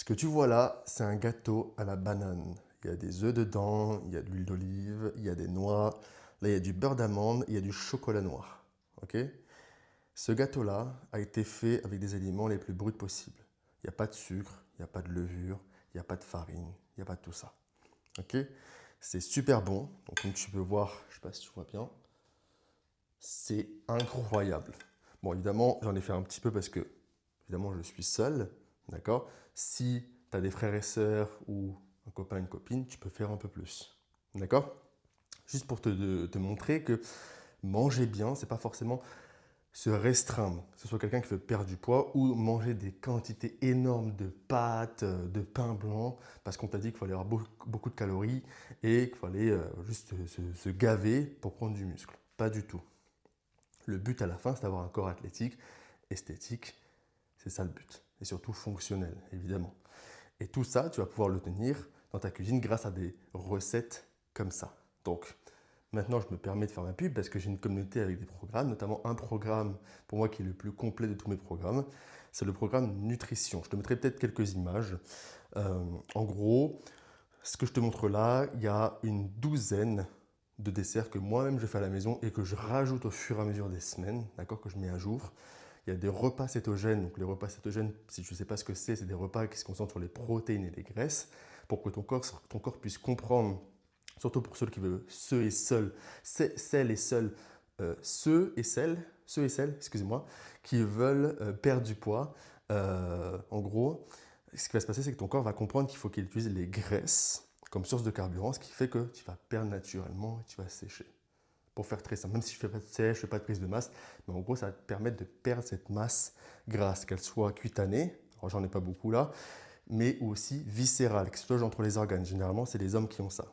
Ce que tu vois là, c'est un gâteau à la banane. Il y a des œufs dedans, il y a de l'huile d'olive, il y a des noix, là il y a du beurre d'amande, il y a du chocolat noir. Ok? Ce gâteau-là a été fait avec des aliments les plus bruts possibles. Il n'y a pas de sucre, il n'y a pas de levure, il n'y a pas de farine, il n'y a pas de tout ça. Ok? C'est super bon. Donc comme tu peux voir, je ne sais pas si tu vois bien, c'est incroyable. Bon, évidemment, j'en ai fait un petit peu parce que, évidemment, je suis seul, d'accord? Si tu as des frères et sœurs ou un copain, une copine, tu peux faire un peu plus, d'accord? Juste pour te montrer que manger bien, c'est pas forcément se restreindre, que ce soit quelqu'un qui veut perdre du poids ou manger des quantités énormes de pâtes, de pain blanc, parce qu'on t'a dit qu'il fallait avoir beaucoup de calories et qu'il fallait juste se gaver pour prendre du muscle. Pas du tout. Le but à la fin, c'est d'avoir un corps athlétique, esthétique, c'est ça le but. Et surtout fonctionnel, évidemment. Et tout ça, tu vas pouvoir le tenir dans ta cuisine grâce à des recettes comme ça. Donc, maintenant, je me permets de faire ma pub parce que j'ai une communauté avec des programmes, notamment un programme pour moi qui est le plus complet de tous mes programmes. C'est le programme nutrition. Je te mettrai peut-être quelques images. En gros, ce que je te montre là, il y a une douzaine de desserts que moi-même je fais à la maison et que je rajoute au fur et à mesure des semaines, d'accord, que je mets à jour. Il y a des repas cétogènes. Donc les repas cétogènes, si tu ne sais pas ce que c'est des repas qui se concentrent sur les protéines et les graisses pour que ton corps puisse comprendre, surtout pour ceux et seuls, celles et seuls, ceux et celles, excusez-moi, qui veulent perdre du poids. En gros, ce qui va se passer, c'est que ton corps va comprendre qu'il faut qu'il utilise les graisses comme source de carburant, ce qui fait que tu vas perdre naturellement et tu vas sécher. Pour faire très simple, même si je ne fais pas de sèche, je ne fais pas de prise de masse, mais en gros, ça va te permettre de perdre cette masse grasse, qu'elle soit cutanée, alors j'en ai pas beaucoup là, mais aussi viscérale, qui se loge entre les organes. Généralement, c'est les hommes qui ont ça.